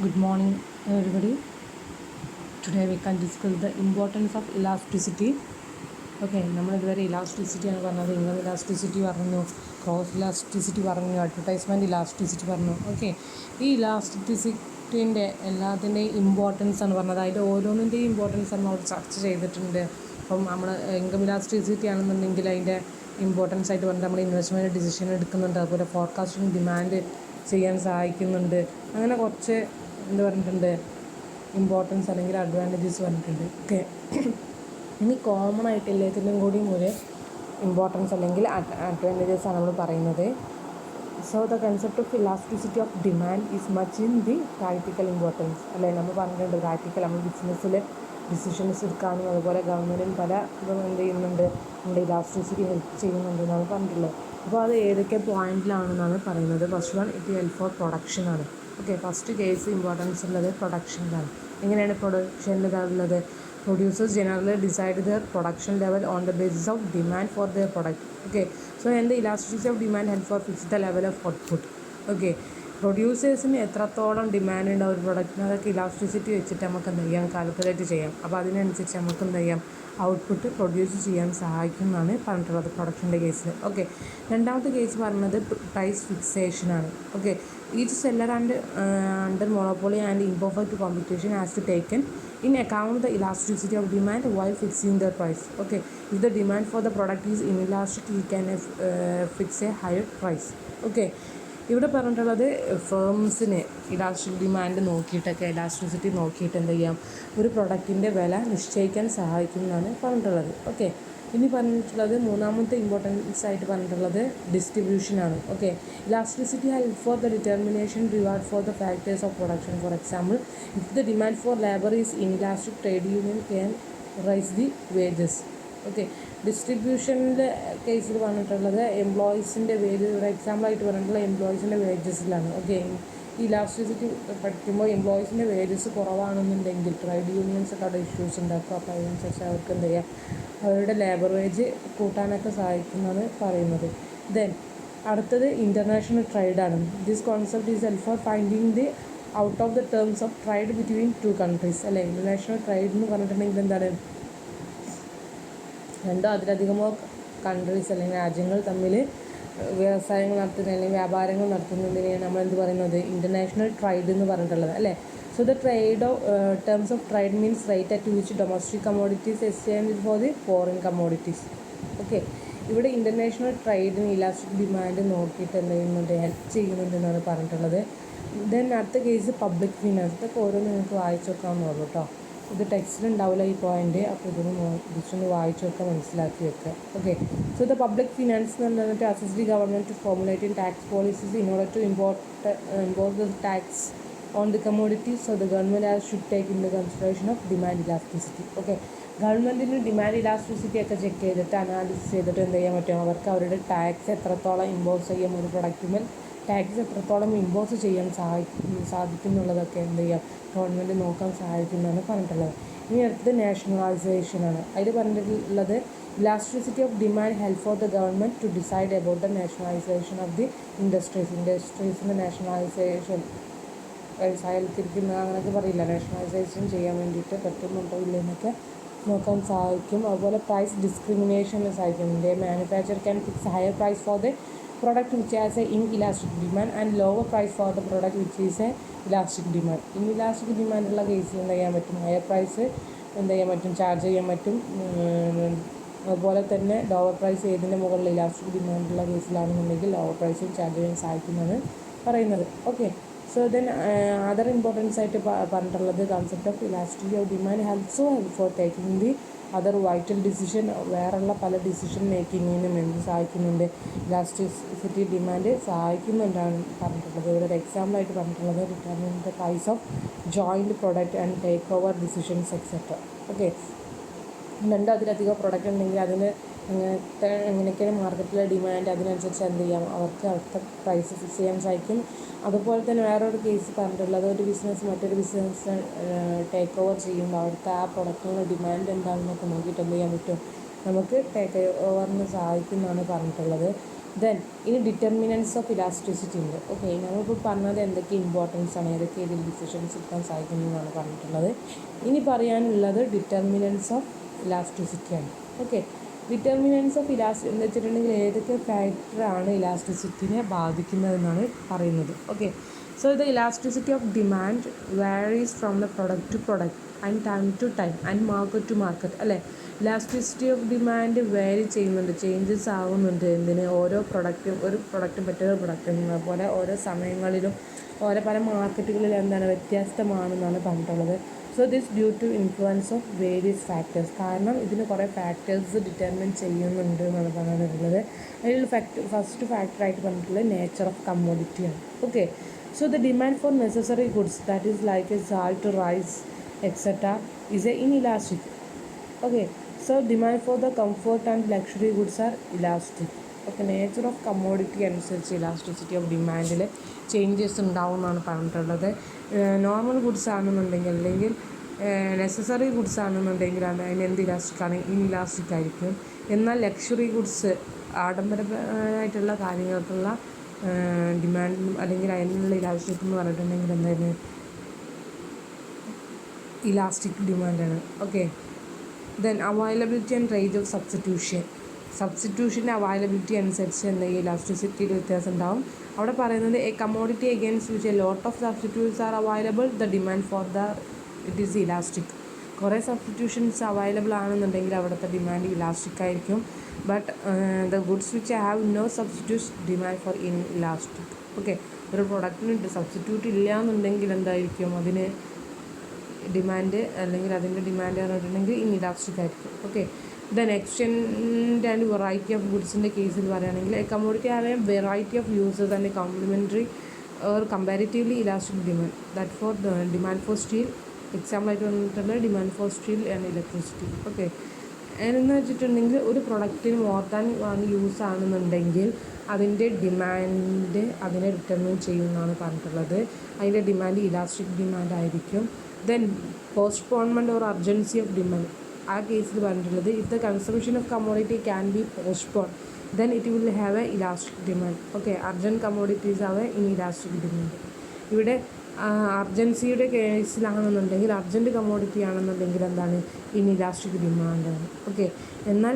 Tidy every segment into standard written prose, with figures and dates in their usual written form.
Good morning, everybody. Today we can discuss the importance of elasticity. Okay, നമ്മളിതുവരെ ഇലാസ്റ്റിസിറ്റിയാണ് പറഞ്ഞത്. Income elasticity പറഞ്ഞു, cross elasticity പറഞ്ഞു, advertisement elasticity പറഞ്ഞു. ഓക്കെ, ഈ ഇലാസ്റ്റിസിറ്റീൻ്റെ എല്ലാത്തിൻ്റെയും ഇമ്പോർട്ടൻസ് ആണ് പറഞ്ഞത്. അതിൻ്റെ ഓരോന്നിൻ്റെയും ഇമ്പോർട്ടൻസ് നമ്മൾ അവിടെ ചർച്ച ചെയ്തിട്ടുണ്ട്. അപ്പം നമ്മൾ ഇൻകം ഇലാസ്റ്റിസിറ്റി ആണെന്നുണ്ടെങ്കിൽ അതിൻ്റെ ഇമ്പോർട്ടൻസ് ആയിട്ട് പറഞ്ഞിട്ട് നമ്മൾ ഇൻവെസ്റ്റ്മെൻറ്റ് ഡിസിഷൻ എടുക്കുന്നുണ്ട്. അതുപോലെ ഫോർകാസ്റ്റിംഗ് ഡിമാൻഡ് ചെയ്യാൻ സഹായിക്കുന്നുണ്ട്. അങ്ങനെ കുറച്ച് പറഞ്ഞിട്ടുണ്ട്, ഇമ്പോർട്ടൻസ് അല്ലെങ്കിൽ അഡ്വാൻറ്റേജസ് പറഞ്ഞിട്ടുണ്ട്. ഓക്കെ, ഇനി കോമൺ ആയിട്ട് എല്ലാത്തിനും കൂടിയും ഒരു ഇമ്പോർട്ടൻസ് അല്ലെങ്കിൽ അഡ്വാൻറ്റേജസ് ആണ് നമ്മൾ പറയുന്നത്. So the concept of elasticity of demand is much in the practical importance. അല്ലേ, നമ്മൾ പറഞ്ഞിട്ടുണ്ട് പ്രാക്ടിക്കൽ നമ്മൾ ബിസിനസ്സിൽ ഡിസിഷൻസ് എടുക്കാനും അതുപോലെ ഗവൺമെൻറ്റിന് പല ഇതും എന്ത് ചെയ്യുന്നുണ്ട്, നമ്മുടെ ഇലാസ്റ്റിസിറ്റി ഹെൽപ്പ് ചെയ്യുന്നുണ്ട് എന്നാണ് പറഞ്ഞിട്ടുള്ളത്. അപ്പോൾ അത് ഏതൊക്കെ പോയിന്റിലാണെന്നാണ് പറയുന്നത്. First one, it help for production ആണ്. ഓക്കെ, ഫസ്റ്റ് കേസ് ഇമ്പോർട്ടൻസ് ഉള്ളത് പ്രൊഡക്ഷനിലാണ്. എങ്ങനെയാണ് പ്രൊഡക്ഷനിൽ ഉള്ളത്? Producers generally decide their production level on the basis of demand for their product. Okay, so എന്ത് elasticity of demand help for fix the level of output. Okay, പ്രൊഡ്യൂസേഴ്സിന് എത്രത്തോളം demand ഉണ്ട് ഒരു പ്രൊഡക്റ്റിന്, അതൊക്കെ ഇലാസ്റ്റിസിറ്റി വെച്ചിട്ട് നമുക്ക് എന്ത് ചെയ്യാം, കാൽക്കുലേറ്റ് ചെയ്യാം. അപ്പോൾ അതിനനുസരിച്ച് നമുക്ക് എന്ത് ചെയ്യാം, ഔട്ട്പുട്ട് പ്രൊഡ്യൂസ് ചെയ്യാൻ സഹായിക്കും എന്നാണ് പറഞ്ഞിട്ടുള്ളത് പ്രൊഡക്ഷൻ്റെ കേസിൽ. ഓക്കെ, രണ്ടാമത്തെ കേസ് പറഞ്ഞത് പ്രൈസ് ഫിക്സേഷനാണ്. Okay, each seller and under monopoly and imperfect competition has to taken in account the elasticity of demand while fixing the price. Okay, if the demand for the product is inelastic, he can fix a higher price. Okay, ഇവിടെ പറഞ്ഞിട്ടുള്ളത് ഫേംസിന് elastic demand നോക്കിയിട്ടൊക്കെ elasticity നോക്കിയിട്ട് എന്ത് ചെയ്യാം, ഒരു പ്രൊഡക്റ്റിൻ്റെ വില നിശ്ചയിക്കാൻ സഹായിക്കും എന്നാണ് പറഞ്ഞിട്ടുള്ളത്. ഓക്കെ, ഇനി പറഞ്ഞിട്ടുള്ളത് മൂന്നാമത്തെ ഇമ്പോർട്ടൻസ് ആയിട്ട് പറഞ്ഞിട്ടുള്ളത് ഡിസ്ട്രിബ്യൂഷനാണ്. Okay, elasticity help for the determination reward for the factors of production. For example, if the demand for labour is inelastic, trade union can raise the wages. Okay, ഡിസ്ട്രിബ്യൂഷൻ്റെ കേസിൽ പറഞ്ഞിട്ടുള്ളത് എംപ്ലോയീസിൻ്റെ വേജ്, ഒരു എക്സാമ്പിളായിട്ട് പറഞ്ഞിട്ടുള്ള എംപ്ലോയീസിൻ്റെ വേജസിലാണ്. ഓക്കെ, ഈ elasticity പഠിക്കുമ്പോൾ എംപ്ലോയീസിൻ്റെ wages കുറവാണെന്നുണ്ടെങ്കിൽ trade യൂണിയൻസൊക്കെ അവിടെ issues ഉണ്ടാക്കും. അപ്പോൾ അതിനനുസരിച്ച് അവർക്ക് എന്ത് ചെയ്യാം, അവരുടെ ലേബർ വേജ് കൂട്ടാനൊക്കെ സഹായിക്കുന്നതാണ് പറയുന്നത്. ദെൻ അടുത്തത് ഇൻ്റർനാഷണൽ ട്രേഡാണ്. This concept is help for finding the out of the terms of trade between two countries. അല്ലേ, ഇൻ്റർനാഷണൽ ട്രേഡ് എന്ന് പറഞ്ഞിട്ടുണ്ടെങ്കിൽ എന്താണ്, രണ്ടോ അതിലധികമോ കൺട്രീസ് അല്ലെങ്കിൽ രാജ്യങ്ങൾ തമ്മിൽ വ്യവസായങ്ങൾ നടത്തുന്ന അല്ലെങ്കിൽ വ്യാപാരങ്ങൾ നടത്തുന്നതിനെയാണ് നമ്മൾ എന്ത് പറയുന്നത്, ഇൻ്റർനാഷണൽ ട്രേഡ് എന്ന് പറഞ്ഞിട്ടുള്ളത്. അല്ലേ, so the trade off terms of trade means rate at which domestic commodities exchange for the foreign commodities. Okay, ഇവിടെ ഇൻ്റർനാഷണൽ ട്രേഡിന് ഇലാസ്റ്റിക് ഡിമാൻഡ് നോക്കിയിട്ട് എന്ത് ചെയ്യുന്നുണ്ട്, ഹെൽപ്പ് ചെയ്യുന്നുണ്ട് എന്നാണ് പറഞ്ഞിട്ടുള്ളത്. ദെൻ അടുത്ത കേസ് പബ്ലിക് ഫിനാൻസ്. ഇതൊക്കെ ഓരോന്ന് നിങ്ങൾക്ക് വായിച്ചു നോക്കാവുന്നുള്ളൂ കേട്ടോ. ഇത് ടെക്സ്റ്റിലുണ്ടാവില്ല ഈ പോയിന്റ്. അപ്പോൾ ഇതൊന്ന് വായിച്ചു വെക്കുക, മനസ്സിലാക്കി വെക്കുക. Okay, so the public finance എന്ന് പറഞ്ഞിട്ട് assist the government to formulating tax policies in order to impose the tax on the commodities. So the government should take in the consideration of demand elasticity. Okay, ഗവൺമെൻറ്റിന് demand elasticity ഒക്കെ check ചെയ്തിട്ട് analysis ചെയ്തിട്ട് എന്ത് ചെയ്യാൻ പറ്റും, അവർക്ക് അവരുടെ tax എത്രത്തോളം ഇമ്പോസ് ചെയ്യാം, ഒരു പ്രൊഡക്റ്റിന്മേൽ ടാക്സ് എത്രത്തോളം ഇമ്പോസ് ചെയ്യാൻ സാധിക്കുന്നുള്ളതൊക്കെ എന്ത് ചെയ്യാം, ഗവൺമെൻറ് നോക്കാൻ സഹായിക്കുന്നതാണ് പറഞ്ഞിട്ടുള്ളത്. ഇനി അടുത്തത് നാഷണലൈസേഷനാണ്. അതിൽ പറഞ്ഞിട്ടുള്ളത് elasticity of demand help for the government to decide about the nationalisation of the ഇൻഡസ്ട്രീസിൻ്റെ നാഷണലൈസേഷൻ, വ്യവസായവൽക്കരിക്കുന്ന അങ്ങനെയൊക്കെ പറയില്ല, നാഷണലൈസേഷൻ ചെയ്യാൻ വേണ്ടിയിട്ട് പറ്റുന്നുണ്ടോ ഇല്ലെന്നൊക്കെ നോക്കാൻ സഹായിക്കും. അതുപോലെ പ്രൈസ് ഡിസ്ക്രിമിനേഷന് സഹായിക്കും. Manufacture can fix higher price for the product which has a inelastic demand and lower price for the product which is a elastic demand. Inelastic demand ഉള്ള കേസിൽ എന്ത് ചെയ്യാൻ പറ്റും, ഹയർ പ്രൈസ് എന്ത് ചെയ്യാൻ പറ്റും, ചാർജ് ചെയ്യാൻ പറ്റും. അതുപോലെ തന്നെ ലോവർ പ്രൈസ് ഏതിൻ്റെ മുകളിൽ ഇലാസ്റ്റിക് ഡിമാൻഡുള്ള കേസിലാണെന്നുണ്ടെങ്കിൽ ലോവർ പ്രൈസും ചാർജ് ചെയ്യാൻ സഹായിക്കുന്നതാണ് പറയുന്നത്. Okay, so then other importance ആയിട്ട് പറഞ്ഞിട്ടുള്ളത് concept of elasticity of demand helps four taking the other vital decision. വേറെയുള്ള പല ഡിസിഷൻ മേക്കിങ്ങിനും എന്ത് സഹായിക്കുന്നുണ്ട്, ഇലാസ്റ്റിസിറ്റി ഡിമാൻഡ് സഹായിക്കുന്നുണ്ടാണ് പറഞ്ഞിട്ടുള്ളത്. ഇവിടെ ഒരു എക്സാമ്പിളായിട്ട് പറഞ്ഞിട്ടുള്ളത് determine the price of joint product and take over decisions etcetera. Okay, രണ്ടോ അതിലധികം പ്രൊഡക്റ്റ് ഉണ്ടെങ്കിൽ അതിന് എങ്ങനെയൊക്കെയാണ് മാർക്കറ്റിലെ ഡിമാൻഡ്, അതിനനുസരിച്ച് എന്ത് ചെയ്യാം, അവർക്ക് അവിടുത്തെ പ്രൈസ് ഫിക്സ് ചെയ്യാൻ സാധിക്കും. അതുപോലെ തന്നെ വേറൊരു കേസ് പറഞ്ഞിട്ടുള്ളത്, ഒരു ബിസിനസ് മറ്റൊരു ബിസിനസ് ടേക്ക് ഓവർ ചെയ്യുമ്പോൾ അവിടുത്തെ ആ പ്രൊഡക്റ്റിനുള്ള ഡിമാൻഡ് എന്താണെന്നൊക്കെ നോക്കിയിട്ട് എന്ത് ചെയ്യാൻ പറ്റും, നമുക്ക് ടേക്ക് ഓവറിന് സഹായിക്കുന്നതാണ് പറഞ്ഞിട്ടുള്ളത്. ദെൻ ഇനി ഡിറ്റർമിനൻസ് ഓഫ് ഇലാസ്റ്റിസിറ്റി ഉണ്ട്. ഓക്കെ, നമ്മളിപ്പോൾ പറഞ്ഞത് എന്തൊക്കെ ഇമ്പോർട്ടൻസ് ആണ്, ഏതൊക്കെ ഇതിൽ ഡിസിഷൻസ് എടുക്കാൻ സാധിക്കുന്നു എന്നാണ് പറഞ്ഞിട്ടുള്ളത്. ഇനി പറയാനുള്ളത് ഡിറ്റർമിനൻസ് ഓഫ് ഇലാസ്റ്റിസിറ്റിയാണ്. ഓക്കെ, ഡിറ്റർമിനൻസ് ഓഫ് എന്ന് വെച്ചിട്ടുണ്ടെങ്കിൽ ഏതൊക്കെ ഫാക്ടറാണ് ഇലാസ്റ്റിസിറ്റിനെ ബാധിക്കുന്നതെന്നാണ് പറയുന്നത്. Okay, so the elasticity of demand varies from the product to product and time to time and market to market. അല്ലേ, ഇലാസ്റ്റിസിറ്റി ഓഫ് ഡിമാൻഡ് വേരി ചെയ്യുന്നുണ്ട്, ചേഞ്ചസ് ആവുന്നുണ്ട്. എന്തിന്? ഓരോ പ്രൊഡക്റ്റും, ഒരു പ്രൊഡക്റ്റും മറ്റൊരു പ്രൊഡക്റ്റും അതുപോലെ ഓരോ സമയങ്ങളിലും ഓരോ പല മാർക്കറ്റുകളിലും എന്താണ് വ്യത്യസ്തമാണെന്നാണ് പറഞ്ഞിട്ടുള്ളത്. So this due to influence of various factors. കാരണം ഇതിന് കുറേ ഫാക്ടേഴ്സ് ഡിറ്റർമിൻ ചെയ്യുന്നുണ്ട് എന്നാണ് പറഞ്ഞിട്ടുള്ളത്. അതിൽ ഫസ്റ്റ് ഫാക്ടറായിട്ട് പറഞ്ഞിട്ടുള്ളത് നേച്ചർ ഓഫ് കമ്മോഡിറ്റിയാണ്. Okay, so the demand for necessary goods, that is like a salt, rice, etc., is a inelastic. Okay, so demand for the comfort and luxury goods are elastic. Okay, nature of commodity അനുസരിച്ച് elasticity of ഡിമാൻഡിൽ changes ഉണ്ടാവും എന്നാണ് പറഞ്ഞിട്ടുള്ളത്. Normal goods ആണെന്നുണ്ടെങ്കിൽ അല്ലെങ്കിൽ necessary goods ആണെന്നുണ്ടെങ്കിൽ അതിന് എന്ത് ഇലാസ്റ്റിക്കാണ്? Inelastic ആയിരിക്കും. എന്നാൽ ലക്ഷറി ഗുഡ്സ്, ആഡംബരമായിട്ടുള്ള കാര്യങ്ങൾക്കുള്ള ഡിമാൻഡ് അല്ലെങ്കിൽ അതിനുള്ള ഇലാസ്റ്റിക് എന്ന് പറഞ്ഞിട്ടുണ്ടെങ്കിൽ എന്തായിരുന്നു? ഇലാസ്റ്റിക് ഡിമാൻഡാണ്. Okay, then availability and rate of സബ്സ്റ്റിറ്റ്യൂഷൻ്റെ അവൈലബിലിറ്റി അനുസരിച്ച് എന്തെങ്കിലും ഇലാസ്റ്റിസിറ്റിയിൽ വ്യത്യാസം ഉണ്ടാവും. അവിടെ പറയുന്നത് a commodity against which a lot of substitutes are available, the demand for it is elastic. കുറേ സബ്സ്റ്റിറ്റ്യൂഷൻസ് അവൈലബിൾ ആണെന്നുണ്ടെങ്കിൽ അവിടുത്തെ ഡിമാൻഡ് ഇലാസ്റ്റിക് ആയിരിക്കും. But the goods which have no substitutes demand for elastic. Okay, ഒരു പ്രൊഡക്റ്റിന് substitute ഇല്ല എന്നുണ്ടെങ്കിൽ എന്തായിരിക്കും അതിന് ഡിമാൻഡ്, അല്ലെങ്കിൽ അതിൻ്റെ ഡിമാൻഡ് പറഞ്ഞിട്ടുണ്ടെങ്കിൽ ഇലാസ്റ്റിക് ആയിരിക്കും. Okay, then extend and variety of ഗുഡ്സിൻ്റെ കേസിൽ പറയുകയാണെങ്കിൽ a commodity have a variety of users and complementary or comparatively elastic demand. That for demand for steel, എക്സാമ്പിളായിട്ട് വന്നിട്ടുള്ളത് demand for steel and electricity. Okay, എന്ന് വെച്ചിട്ടുണ്ടെങ്കിൽ ഒരു പ്രൊഡക്റ്റിന് മോർ ദാൻ വൺ യൂസ് ആണെന്നുണ്ടെങ്കിൽ അതിൻ്റെ ഡിമാൻഡ് അതിനെ ഡിറ്റർമിൻ ചെയ്യുമെന്നാണ് പറഞ്ഞിട്ടുള്ളത്. അതിൻ്റെ ഡിമാൻഡ് ഇലാസ്റ്റിക് ഡിമാൻഡ് ആയിരിക്കും. Then postponement or urgency of demand, ആ കേസിൽ പറഞ്ഞിട്ടുള്ളത് if the consumption of commodity can be postpone then it will have A elastic demand. Okay, urgent commodities have A elastic demand. ഇവിടെ അർജൻസിയുടെ കേസിലാണെന്നുണ്ടെങ്കിൽ, urgent commodity ആണെന്നുണ്ടെങ്കിൽ എന്താണ്? Elastic ഡിമാൻഡാണ്. Okay, എന്നാൽ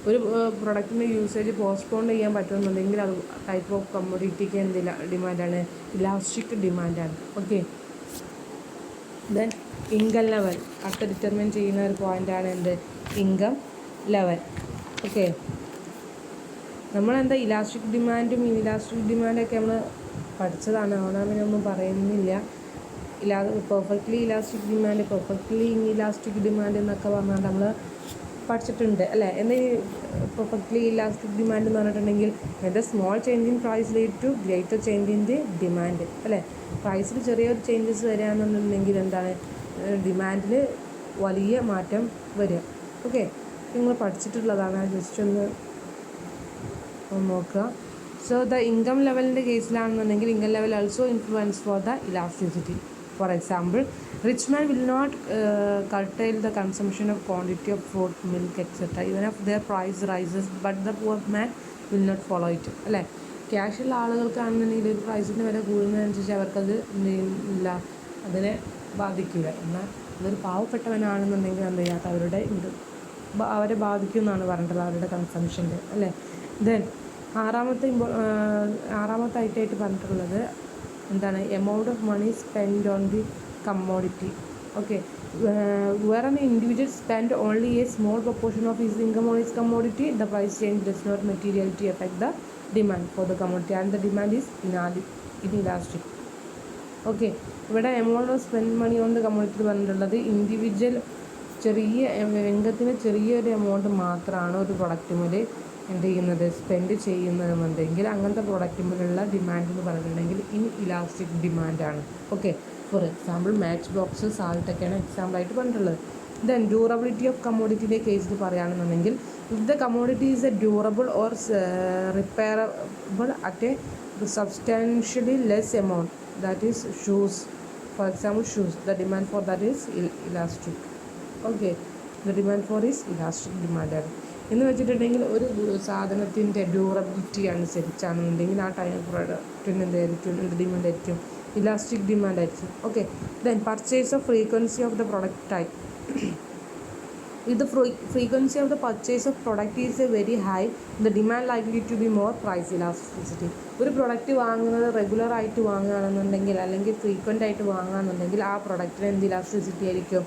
ഒരു പ്രൊഡക്റ്റിൻ്റെ usage postpone ചെയ്യാൻ പറ്റുമെന്നുണ്ടെങ്കിൽ അത് ടൈപ്പ് ഓഫ് കമ്മോഡിറ്റിക്ക് എന്തില്ല ഡിമാൻഡാണ്? ഇലാസ്റ്റിക് ഡിമാൻഡാണ്. ഓക്കെ, ദെൻ ഇൻകം ലെവൽ അടുത്ത ഡിറ്റർമിൻ ചെയ്യുന്ന ഒരു പോയിൻ്റാണ് എന്ത്? Income level. ഓക്കെ, നമ്മളെന്താ ഇലാസ്റ്റിക് ഡിമാൻഡും ഇലാസ്റ്റിക് ഡിമാൻഡൊക്കെ നമ്മൾ പഠിച്ചതാണ്, അവിടെ പിന്നെ ഒന്നും പറയുന്നില്ല. Perfectly elastic demand, perfectly elastic demand എന്നൊക്കെ പറഞ്ഞാൽ നമ്മൾ പഠിച്ചിട്ടുണ്ട് അല്ലേ. എന്നാൽ പെർഫെക്റ്റ്ലി ഇലാസ്റ്റിക് ഡിമാൻഡ് എന്ന് പറഞ്ഞിട്ടുണ്ടെങ്കിൽ the small change in price lead to greater change in the demand അല്ലേ. പ്രൈസിൽ ചെറിയൊരു ചേഞ്ചസ് വരികയാണെന്നുണ്ടെങ്കിൽ എന്താണ്? ഡിമാൻഡിൽ വലിയ മാറ്റം വരിക. ഓക്കെ, നിങ്ങൾ പഠിച്ചിട്ടുള്ളതാണ്, ജസ്റ്റ് ഒന്ന് നോക്കുക. സോ ദ ഇൻകം ലെവലിൻ്റെ കേസിലാണെന്നുണ്ടെങ്കിൽ income level also influence for the elasticity. For example, rich man will not curtail the consumption of quantity of food, milk, etc. even if their price rises, but the poor man will not follow it. അല്ലേ, ക്യാഷുള്ള ആളുകൾക്കാണെന്നുണ്ടെങ്കിൽ പ്രൈസിൻ്റെ വില കൂടുന്നതനുസരിച്ച് അവർക്കത് ഇല്ല, അതിനെ ബാധിക്കില്ല. എന്നാൽ അതൊരു പാവപ്പെട്ടവനാണെന്നുണ്ടെങ്കിൽ എന്ത് ചെയ്യാത്ത അവരെ ബാധിക്കും എന്നാണ് പറഞ്ഞിട്ടുള്ളത്, അവരുടെ കൺസംഷൻ്റെ അല്ലേ. ദെൻ ആറാമത്തെ ഐറ്റമായിട്ട് പറഞ്ഞിട്ടുള്ളത് എന്താണ്? Amount of money spend on the commodity. Okay, where an individual spend only a small proportion of his income on his commodity, the price change does not materially affect the demand for the commodity and the demand is inelastic. Okay, ഇവിടെ amount of spend money on the commodity പറഞ്ഞിട്ടുള്ളത് individual ചെറിയ രംഗത്തിന് ചെറിയൊരു amount മാത്രമാണ് ഒരു പ്രൊഡക്റ്റുമേൽ എന്ത് ചെയ്യുന്നത്? Spend ചെയ്യുന്നതെന്നുണ്ടെങ്കിൽ അങ്ങനത്തെ പ്രൊഡക്റ്റുമേലുള്ള ഡിമാൻഡ് എന്ന് പറഞ്ഞിട്ടുണ്ടെങ്കിൽ ഇലാസ്റ്റിക് ഡിമാൻഡാണ്. Okay, for example match box, സാൾട്ടൊക്കെയാണ് എക്സാമ്പിളായിട്ട് പറഞ്ഞിട്ടുള്ളത്. ദെൻ ഡ്യൂറബിലിറ്റി ഓഫ് കമ്മോഡിറ്റിയുടെ കേസിൽ പറയുകയാണെന്നുണ്ടെങ്കിൽ if the commodity is a durable or repairable at a substantially less amount, that is shoes. For example shoes, the demand for that is elastic. Okay, the demand for is elastic ഡിമാൻഡാണ്. എന്ന് വെച്ചിട്ടുണ്ടെങ്കിൽ ഒരു സാധനത്തിൻ്റെ durability അനുസരിച്ചാണെന്നുണ്ടെങ്കിൽ ആ time പ്രൊഡക്റ്റിന് എന്തായിരിക്കും, എന്ത് demand ആയിരിക്കും, elastic demand ആയിരിക്കും. Okay, then purchase of frequency of the product type. If the frequency of the purchase of product is very high, the demand likely to be more price elasticity. ഒരു product വാങ്ങുന്നത് regular ആയിട്ട് വാങ്ങുകയാണെന്നുണ്ടെങ്കിൽ അല്ലെങ്കിൽ frequent ആയിട്ട് വാങ്ങുകയാണെന്നുണ്ടെങ്കിൽ ആ പ്രൊഡക്റ്റിന് എന്ത് elasticity ആയിരിക്കും,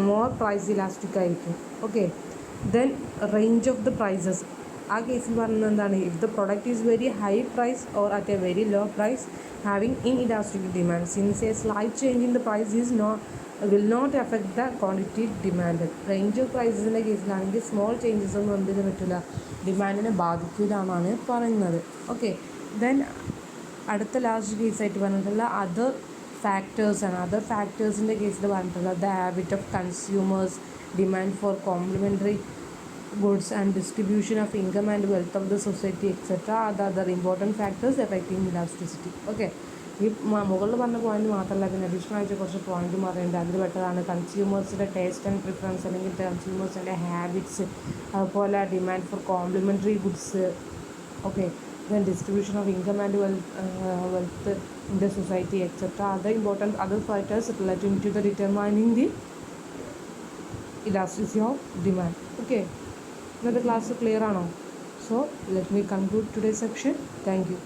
more price elastic ആയിരിക്കും. Okay, then range of the prices. ആ കേസിൽ പറയുന്നത് എന്താണ്, if the product is very high price or at a very low price having in elastic demand, since a slight change in the price is will not effect the quantity demand. Range of പ്രൈസസിൻ്റെ കേസിലാണെങ്കിൽ small changes ഒന്നും എന്തിനു പറ്റില്ല, ഡിമാൻഡിനെ ബാധിക്കില്ല എന്നാണ് പറയുന്നത്. Okay, then അടുത്ത ലാസ്റ്റ് കേസായിട്ട് പറഞ്ഞിട്ടുള്ള അതർ ഫാക്ടേഴ്സാണ്. അതർ ഫാക്ടേഴ്സിൻ്റെ കേസിൽ പറഞ്ഞിട്ടുള്ള the habit of consumers, demand for complementary goods and distribution of income and wealth of the society etcetera are the other important factors affecting elasticity. Okay, ഈ മുകളിൽ പറഞ്ഞ point മാത്രമല്ല, പിന്നെ അഡീഷണൽ ആയിട്ട് കുറച്ച് പോയിന്റ് പറയുന്നുണ്ട്. അതിൽ പെട്ടതാണ് കൺസ്യൂമേഴ്സിൻ്റെ ടേസ്റ്റ് ആൻഡ് പ്രിഫറൻസ്, അല്ലെങ്കിൽ കൺസ്യൂമേഴ്സിൻ്റെ ഹാബിറ്റ്സ്, അതുപോലെ demand for complementary goods. Okay, then distribution of income and wealth in the society etcetera other important other factors relating to the determining the elasticity of demand. Okay, ഇന്നത്തെ class clear ആണോ? So let me conclude today section. Thank U.